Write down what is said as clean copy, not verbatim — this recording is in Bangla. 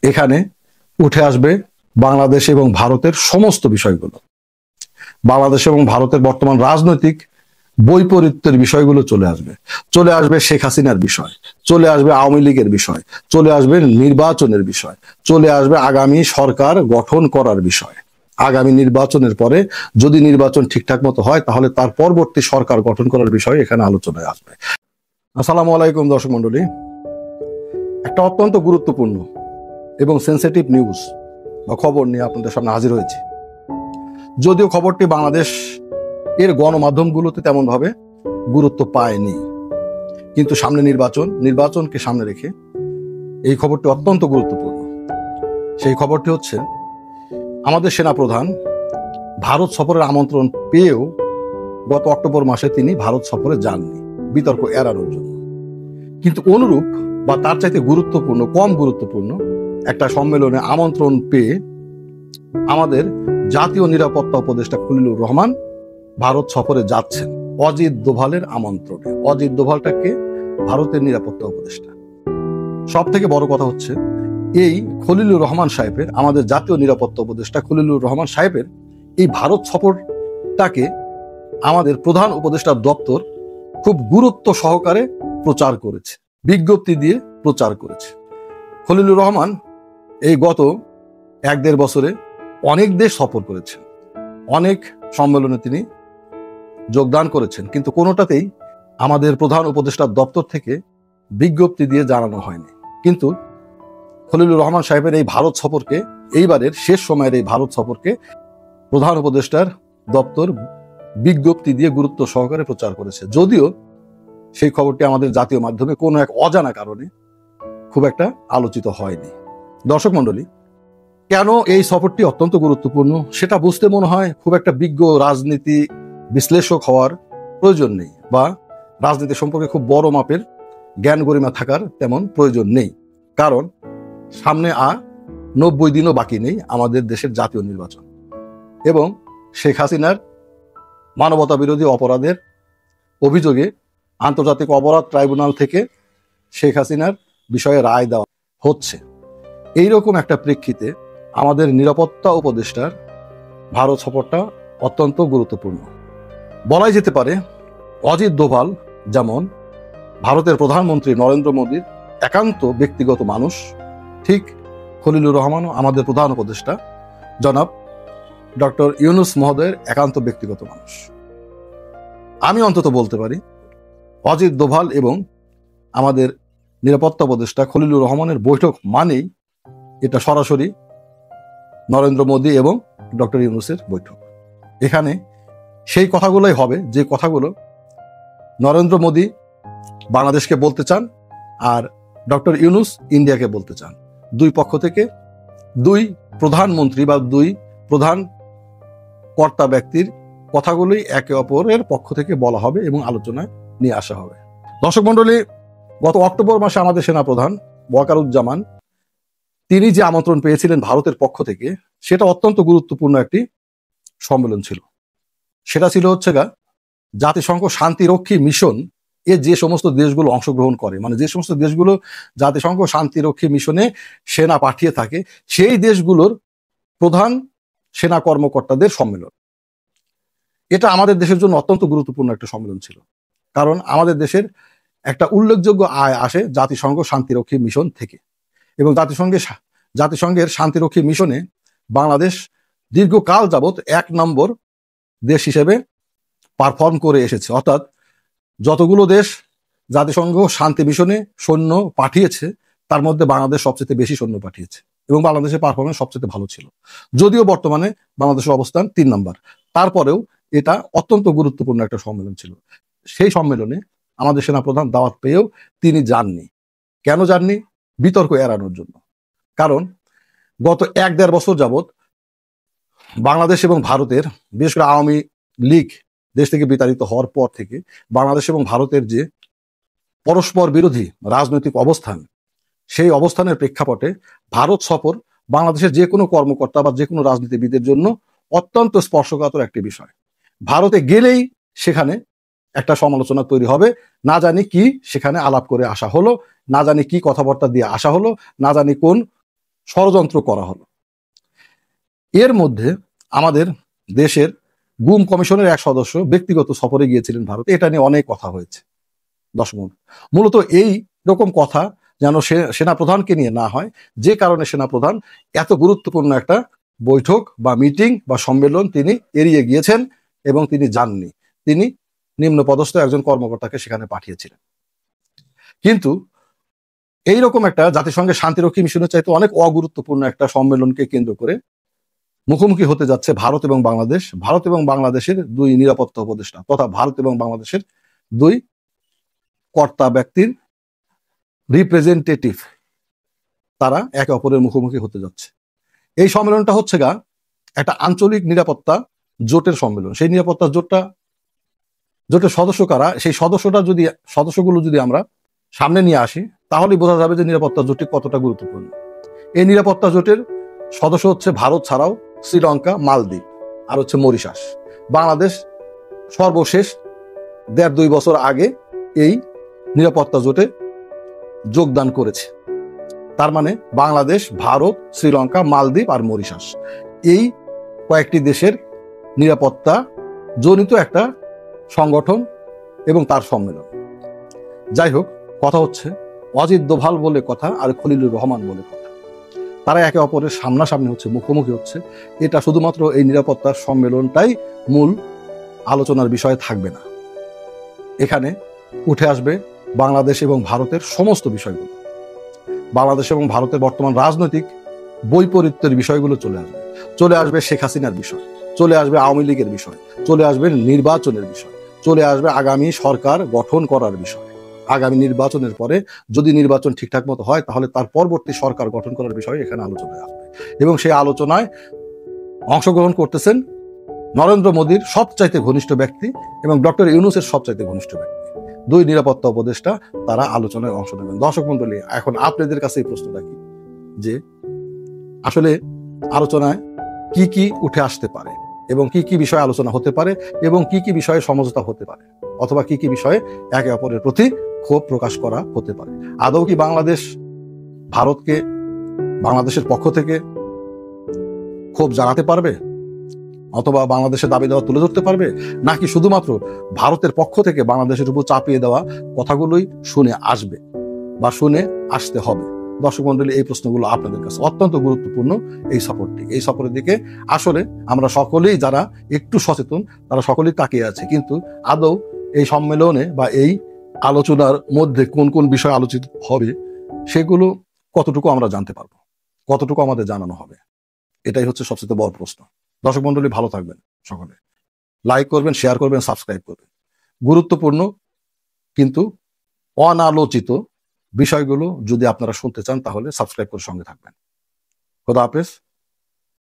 এখানে উঠে আসবে বাংলাদেশ এবং ভারতের সমস্ত বিষয়গুলো। বাংলাদেশ এবং ভারতের বর্তমান রাজনৈতিক বৈপরীত্যের বিষয়গুলো চলে আসবে শেখ হাসিনার বিষয়, চলে আসবে আওয়ামী লীগের বিষয়, চলে আসবে নির্বাচনের বিষয়, চলে আসবে আগামী সরকার গঠন করার বিষয়। আগামী নির্বাচনের পরে যদি নির্বাচন ঠিকঠাক মতো হয় তাহলে তার পরবর্তী সরকার গঠন করার বিষয় এখানে আলোচনায় আসবে। আসসালামু আলাইকুম দর্শক মন্ডলী, একটা অত্যন্ত গুরুত্বপূর্ণ এবং সেন্সিটিভ নিউজ বা খবর নিয়ে আপনাদের সামনে হাজির হয়েছে। যদিও খবরটি বাংলাদেশ এর গণমাধ্যমগুলোতে তেমন ভাবে গুরুত্ব পায়নি, কিন্তু সামনে নির্বাচনকে সামনে রেখে এই খবরটি অত্যন্ত গুরুত্বপূর্ণ। সেই খবরটি হচ্ছে, আমাদের সেনাপ্রধান ভারত সফরের আমন্ত্রণ পেয়েও গত অক্টোবর মাসে তিনি ভারত সফরে যাননি বিতর্ক এড়ানোর জন্য। কিন্তু অনুরূপ বা তার চাইতে কম গুরুত্বপূর্ণ একটা সম্মেলনে আমন্ত্রণ পেয়ে আমাদের জাতীয় নিরাপত্তা উপদেষ্টা খলিলুর রহমান ভারত সফরে যাচ্ছেন অজিত দোভালের আমন্ত্রণে। অজিত দোভালটাকে ভারতের নিরাপত্তা উপদেষ্টা। সব থেকে বড় কথা হচ্ছে, এই খলিলুর রহমান সাহেবের, আমাদের জাতীয় নিরাপত্তা উপদেষ্টা খলিলুর রহমান সাহেবের এই ভারত সফরটাকে আমাদের প্রধান উপদেষ্টার দপ্তর খুব গুরুত্ব সহকারে প্রচার করেছে, বিজ্ঞপ্তি দিয়ে প্রচার করেছে। খলিলুর রহমান এই গত 1-1.5 বছরে অনেক দেশ সফর করেছেন, অনেক সম্মেলনে তিনি যোগদান করেছেন, কিন্তু কোনোটাতেই আমাদের প্রধান উপদেষ্টার দপ্তর থেকে বিজ্ঞপ্তি দিয়ে জানানো হয়নি। কিন্তু খলিলুর রহমান সাহেবের এই ভারত সফরকে, এইবারের শেষ সময়ের এই ভারত সফরকে প্রধান উপদেষ্টার দপ্তর বিজ্ঞপ্তি দিয়ে গুরুত্ব সহকারে প্রচার করেছে। যদিও সেই খবরটি আমাদের জাতীয় মাধ্যমে কোনো এক অজানা কারণে খুব একটা আলোচিত হয়নি। দর্শক মন্ডলী, কেন এই সফরটি অত্যন্ত গুরুত্বপূর্ণ সেটা বুঝতে মনে হয় খুব একটা বিজ্ঞ রাজনীতি বিশ্লেষক হওয়ার প্রয়োজন নেই, বা রাজনীতি সম্পর্কে খুব বড় মাপের জ্ঞান গরিমা থাকার তেমন প্রয়োজন নেই। কারণ সামনে 90 দিনও বাকি নেই আমাদের দেশের জাতীয় নির্বাচন, এবং শেখ হাসিনার মানবতা বিরোধী অপরাধের অভিযোগে আন্তর্জাতিক অপরাধ ট্রাইব্যুনাল থেকে শেখ হাসিনার বিষয়ে রায় দেওয়া হচ্ছে। এইরকম একটা প্রেক্ষিতে আমাদের নিরাপত্তা উপদেষ্টার ভারত সফরটা অত্যন্ত গুরুত্বপূর্ণ বলাই যেতে পারে। অজিত দোভাল যেমন ভারতের প্রধানমন্ত্রী নরেন্দ্র মোদীর একান্ত ব্যক্তিগত মানুষ, ঠিক খলিলুর রহমানও আমাদের প্রধান উপদেষ্টা জনাব ডক্টর ইউনূস মহোদয়ের একান্ত ব্যক্তিগত মানুষ। আমি অন্তত বলতে পারি, অজিত দোভাল এবং আমাদের নিরাপত্তা উপদেষ্টা খলিলুর রহমানের বৈঠক মানেই এটা সরাসরি নরেন্দ্র মোদী এবং ডক্টর ইউনূসের বৈঠক। এখানে সেই কথাগুলোই হবে যে কথাগুলো নরেন্দ্র মোদী বাংলাদেশকে বলতে চান আর ডক্টর ইউনূস ইন্ডিয়াকে বলতে চান। দুই পক্ষ থেকে দুই প্রধানমন্ত্রী বা দুই প্রধান কর্তা ব্যক্তির কথাগুলোই একে অপরের পক্ষ থেকে বলা হবে এবং আলোচনায় নিয়ে আসা হবে। দর্শক মন্ডলী, গত অক্টোবর মাসে আমাদের সেনাপ্রধান ওয়াকারুজ্জামান তিনি যে আমন্ত্রণ পেয়েছিলেন ভারতের পক্ষ থেকে, সেটা অত্যন্ত গুরুত্বপূর্ণ একটি সম্মেলন ছিল। সেটা ছিল জাতিসংঘ শান্তিরক্ষী মিশন এ যে সমস্ত দেশগুলো অংশগ্রহণ করে, মানে যে সমস্ত দেশগুলো জাতিসংঘ শান্তিরক্ষী মিশনে সেনা পাঠিয়ে থাকে, সেই দেশগুলোর প্রধান সেনা কর্মকর্তাদের সম্মেলন। এটা আমাদের দেশের জন্য অত্যন্ত গুরুত্বপূর্ণ একটা সম্মেলন ছিল, কারণ আমাদের দেশের একটা উল্লেখযোগ্য আয় আসে জাতিসংঘ শান্তিরক্ষী মিশন থেকে, এবং জাতিসংঘের শান্তিরক্ষী মিশনে বাংলাদেশ দীর্ঘকাল যাবৎ 1 নম্বর দেশ হিসেবে পারফর্ম করে এসেছে। অর্থাৎ যতগুলো দেশ জাতিসংঘ শান্তি মিশনে সৈন্য পাঠিয়েছে তার মধ্যে বাংলাদেশ সবচেয়ে বেশি সৈন্য পাঠিয়েছে, এবং বাংলাদেশের পারফরমেন্স সবচেয়ে ভালো ছিল। যদিও বর্তমানে বাংলাদেশের অবস্থান 3 নম্বর, তারপরেও এটা অত্যন্ত গুরুত্বপূর্ণ একটা সম্মেলন ছিল। সেই সম্মেলনে আমাদের সেনাপ্রধান দাওয়াত পেয়েও তিনি যাননি। কেন যাননি? বিতর্ক এড়ানোর জন্য। কারণ গত 1-1.5 বছর যাবৎ বাংলাদেশ এবং ভারতের, বিশেষ করে আওয়ামী লীগ দেশ থেকে বিতাড়িত হওয়ার পর থেকে বাংলাদেশ এবং ভারতের যে পরস্পর বিরোধী রাজনৈতিক অবস্থান, সেই অবস্থানের প্রেক্ষাপটে ভারত সফর বাংলাদেশের যে কোনো কর্মকর্তা বা যে কোনো রাজনীতিবিদের জন্য অত্যন্ত স্পর্শকাতর একটি বিষয়। ভারতে গেলেই সেখানে একটা সমালোচনা তৈরি হবে, না জানি কি সেখানে আলাপ করে আসা হলো, না জানি কি কথাবার্তা দিয়ে আসা হলো, না জানি কোন ষড়যন্ত্র করা হলো। এর মধ্যে আমাদের দেশের গুম কমিশনের এক সদস্য ব্যক্তিগত সফরে গিয়েছিলেন ভারতে, এটা নিয়ে অনেক কথা হয়েছে। দর্শক মূলত এই রকম কথা যেন সেনাপ্রধানকে নিয়ে না হয়, যে কারণে সেনাপ্রধান এত গুরুত্বপূর্ণ একটা বৈঠক বা মিটিং বা সম্মেলন তিনি এড়িয়ে গিয়েছেন এবং তিনি যাননি। তিনি নিম্নপদস্থ একজন কর্মকর্তাকে সেখানে পাঠিয়েছিলেন। কিন্তু এইরকম একটা জাতিসংঘের শান্তিরক্ষী মিশনের চাইতে অনেক অগুরুত্বপূর্ণ একটা সম্মেলনকে কেন্দ্র করে মুখোমুখি হতে যাচ্ছে ভারত এবং বাংলাদেশ। ভারত এবং বাংলাদেশের দুই নিরাপত্তা উপদেষ্টা তথা ভারত এবং বাংলাদেশের দুই কর্তা ব্যক্তির রিপ্রেজেন্টেটিভ, তারা একে অপরের মুখোমুখি হতে যাচ্ছে। এই সম্মেলনটা হচ্ছে একটা আঞ্চলিক নিরাপত্তা জোটের সম্মেলন। সেই নিরাপত্তা জোটের সদস্য কারা, সেই সদস্যগুলো যদি আমরা সামনে নিয়ে আসি তাহলেই বোঝা যাবে যে নিরাপত্তা জোটটি কতটা গুরুত্বপূর্ণ। এই নিরাপত্তা জোটের সদস্য হচ্ছে ভারত ছাড়াও শ্রীলঙ্কা, মালদ্বীপ আর হচ্ছে মরিশাস। বাংলাদেশ সর্বশেষ 1.5-2 বছর আগে এই নিরাপত্তা জোটে যোগদান করেছে। তার মানে বাংলাদেশ, ভারত, শ্রীলঙ্কা, মালদ্বীপ আর মরিশাস, এই কয়েকটি দেশের নিরাপত্তা জনিত একটা সংগঠন এবং তার সম্মেলন। যাই হোক, কথা হচ্ছে অজিত দোভাল বলে কথা আর খলিলুর রহমান বলে কথা। তারা একে অপরের সামনাসামনি হচ্ছে, মুখোমুখি হচ্ছে। এটা শুধুমাত্র এই নিরাপত্তার সম্মেলনটাই মূল আলোচনার বিষয় থাকবে না। এখানে উঠে আসবে বাংলাদেশ এবং ভারতের সমস্ত বিষয়গুলো। বাংলাদেশ এবং ভারতের বর্তমান রাজনৈতিক বৈপরীত্যের বিষয়গুলো চলে আসবে শেখ হাসিনার বিষয়, চলে আসবে আওয়ামী লীগের বিষয়, চলে আসবে নির্বাচনের বিষয়, চলে আসবে আগামী সরকার গঠন করার বিষয়। আগামী নির্বাচনের পরে যদি নির্বাচন ঠিকঠাক মতো হয় তাহলে তার পরবর্তী সরকার গঠন করার বিষয়ে এখানে আলোচনায় আসবে। এবং সেই আলোচনায় অংশগ্রহণ করতেছেন নরেন্দ্র মোদীর সবচাইতে ঘনিষ্ঠ ব্যক্তি এবং ডক্টর ইউনূসের সবচাইতে ঘনিষ্ঠ ব্যক্তি, দুই নিরাপত্তা উপদেষ্টা, তারা আলোচনায় অংশ নেবেন। দর্শক মন্ডলী, এখন আপনাদের কাছে এই প্রশ্নটা কি, যে আসলে আলোচনায় কি কি উঠে আসতে পারে এবং কি কি বিষয়ে আলোচনা হতে পারে এবং কি কি বিষয়ে সমঝোতা হতে পারে, অথবা কি কি বিষয়ে একে অপরের প্রতি ক্ষোভ প্রকাশ করা হতে পারে? আদৌ কি বাংলাদেশ ভারতকে বাংলাদেশের পক্ষ থেকে ক্ষোভ জানাতে পারবে, অথবা বাংলাদেশের দাবি দেওয়া তুলে ধরতে পারবে, নাকি শুধুমাত্র ভারতের পক্ষ থেকে বাংলাদেশের উপর চাপিয়ে দেওয়া কথাগুলোই শুনে আসবে বা শুনে আসতে হবে? দর্শক মন্ডলী, এই প্রশ্নগুলো আপনাদের কাছে অত্যন্ত গুরুত্বপূর্ণ। এই সফরের দিকে আসলে আমরা সকলেই যারা একটু সচেতন তারা সকলেই তাকিয়ে আছে, কিন্তু আদৌ এই সম্মেলনে বা এই আলোচনার মধ্যে কোন কোন বিষয় আলোচিত হবে সেগুলো কতটুকু আমরা জানতে পারবো, কতটুকু আমাদের জানানো হবে, এটাই হচ্ছে সবচেয়ে বড় প্রশ্ন। দর্শক মন্ডলী, ভালো থাকবেন সকলে, লাইক করবেন, শেয়ার করবেন, সাবস্ক্রাইব করবেন। গুরুত্বপূর্ণ কিন্তু অনালোচিত বিষয়গুলো যদি আপনারা শুনতে চান তাহলে সাবস্ক্রাইব করে সঙ্গে থাকবেন। খোদা হাফেজ।